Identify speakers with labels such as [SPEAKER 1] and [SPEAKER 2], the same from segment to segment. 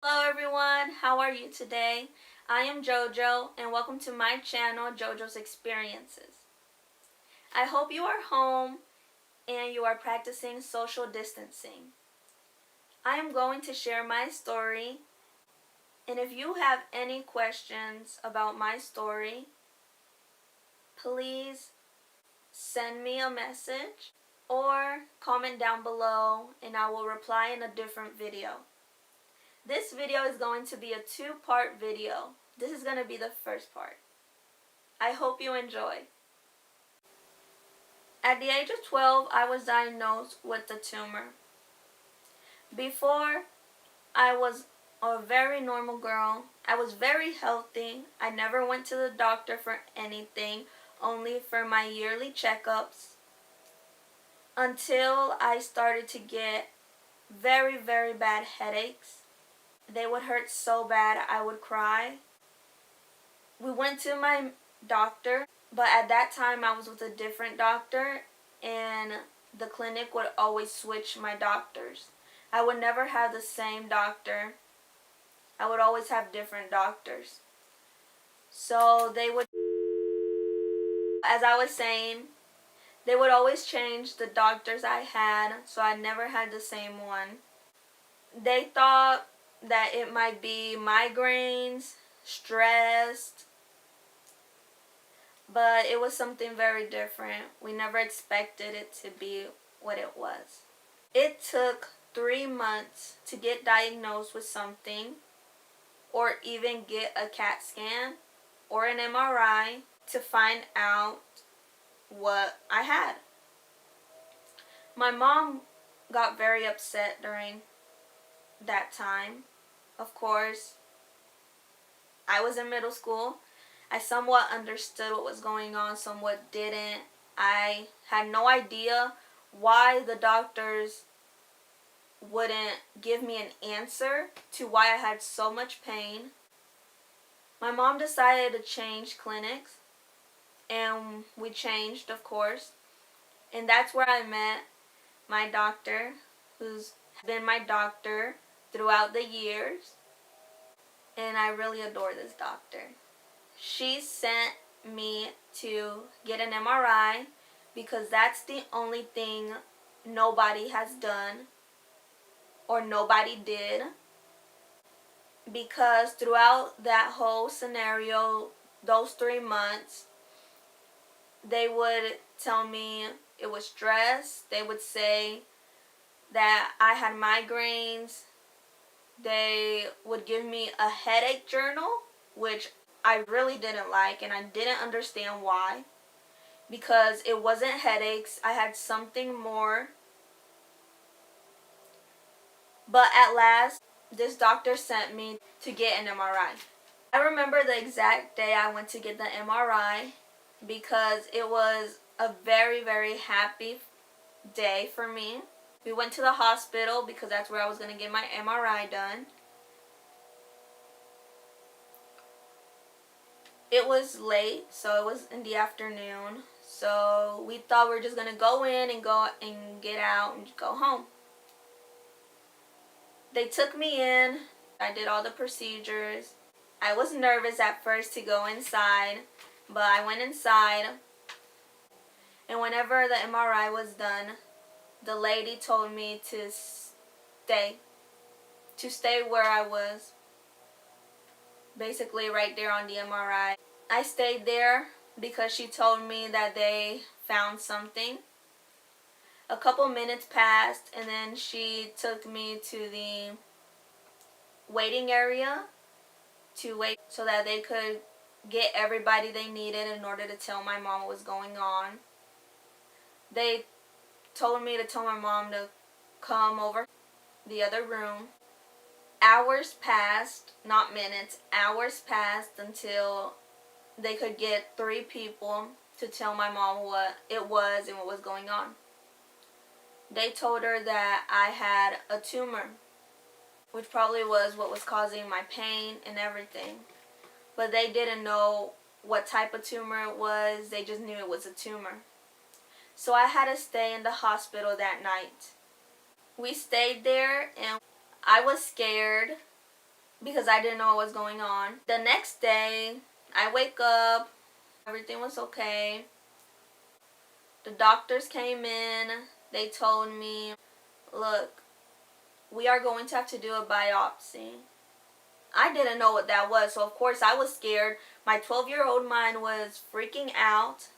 [SPEAKER 1] Hello everyone, how are you today? I am JoJo and welcome to my channel, JoJo's Experiences. I hope you are home and you are practicing social distancing. I am going to share my story, and if you have any questions about my story, please send me a message or comment down below and I will reply in a different video. This video is going to be a two-part video. This is going to be the first part. I hope you enjoy. At the age of 12, I was diagnosed with a tumor. Before, I was a very normal girl. I was very healthy. I never went to the doctor for anything, only for my yearly checkups. Until I started to get very, very bad headaches. They would hurt so bad I would cry. We went to my doctor, but at that time I was with a different doctor and the clinic would always switch my doctors. I would never have the same doctor. I would always have different doctors. So they would, as I was saying, they would always change the doctors I had, so I never had the same one. They thought that it might be migraines, stress, but it was something very different. We never expected it to be what it was. It took 3 months to get diagnosed with something or even get a CAT scan or an MRI to find out what I had. My mom got very upset during that time. Of course, I was in middle school. I somewhat understood what was going on, somewhat didn't. I had no idea why the doctors wouldn't give me an answer to why I had so much pain. My mom decided to change clinics, and we changed, of course. And that's where I met my doctor, who's been my doctor throughout the years. And I really adore this doctor. She sent me to get an MRI because that's the only thing nobody has done or nobody did. Because throughout that whole scenario, those 3 months, they would tell me it was stress. They would say that I had migraines. They would give me a headache journal, which I really didn't like, and I didn't understand why. Because it wasn't headaches. I had something more. But at last, this doctor sent me to get an MRI. I remember the exact day I went to get the MRI because it was a very, very happy day for me. We went to the hospital because that's where I was going to get my MRI done. It was late, so it was in the afternoon. So we thought we were just going to go in and get out and go home. They took me in. I did all the procedures. I was nervous at first to go inside, but I went inside. And whenever the MRI was done, the lady told me to stay where I was, basically right there on the MRI. I stayed there because she told me that they found something. A couple minutes passed and then she took me to the waiting area to wait so that they could get everybody they needed in order to tell my mom what was going on. They told me to tell my mom to come over the other room. Hours passed, not minutes, hours passed until they could get 3 people to tell my mom what it was and what was going on. They told her that I had a tumor, which probably was what was causing my pain and everything. But they didn't know what type of tumor it was. They just knew it was a tumor. So I had to stay in the hospital that night. We stayed there and I was scared because I didn't know what was going on. The next day, I wake up, everything was okay. The doctors came in, they told me, look, we are going to have to do a biopsy. I didn't know what that was, so of course I was scared. My 12-year-old mind was freaking out.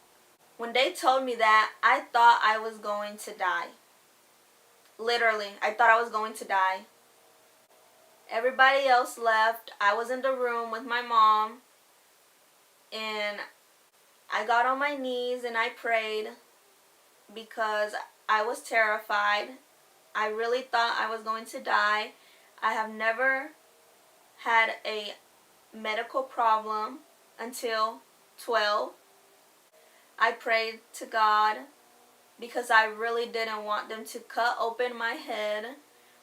[SPEAKER 1] When they told me that, I thought I was going to die. Literally, I thought I was going to die. Everybody else left. I was in the room with my mom, and I got on my knees and I prayed because I was terrified. I really thought I was going to die. I have never had a medical problem until 12. I prayed to God because I really didn't want them to cut open my head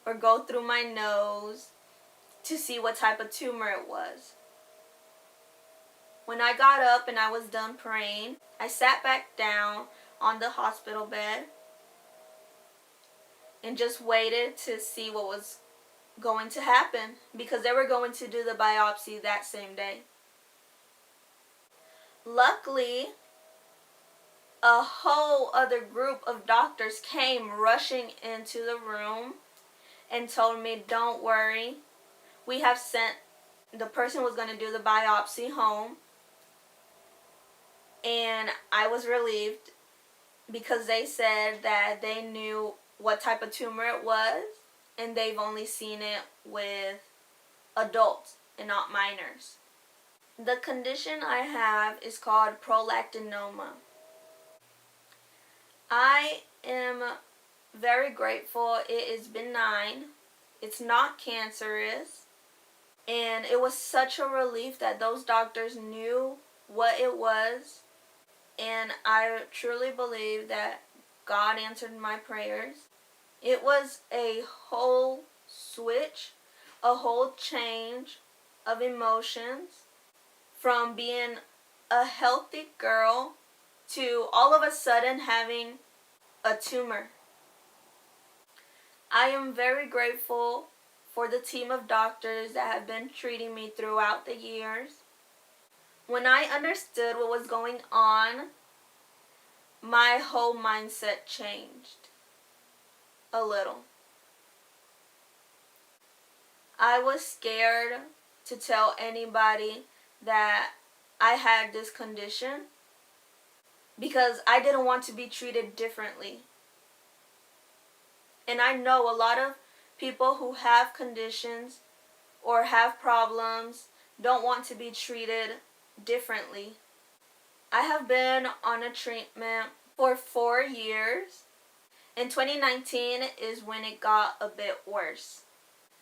[SPEAKER 1] or go through my nose to see what type of tumor it was. When I got up and I was done praying, I sat back down on the hospital bed and just waited to see what was going to happen because they were going to do the biopsy that same day. Luckily, a whole other group of doctors came rushing into the room and told me, don't worry, we have sent the person who was going to do the biopsy home. And I was relieved because they said that they knew what type of tumor it was and they've only seen it with adults and not minors. The condition I have is called Prolactinoma. I am very grateful it is benign. It's not cancerous. And it was such a relief that those doctors knew what it was. And I truly believe that God answered my prayers. It was a whole switch, a whole change of emotions from being a healthy girl to all of a sudden having a tumor. I am very grateful for the team of doctors that have been treating me throughout the years. When I understood what was going on, my whole mindset changed a little. I was scared to tell anybody that I had this condition because I didn't want to be treated differently. And I know a lot of people who have conditions or have problems don't want to be treated differently. I have been on a treatment for 4 years. In 2019 is when it got a bit worse.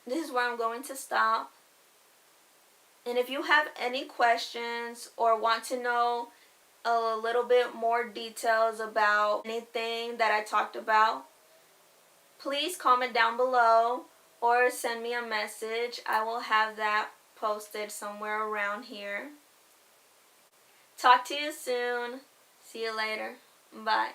[SPEAKER 1] This is where I'm going to stop. And if you have any questions or want to know a little bit more details about anything that I talked about, please comment down below or send me a message. I will have that posted somewhere around here. Talk to you soon. See you later. Bye.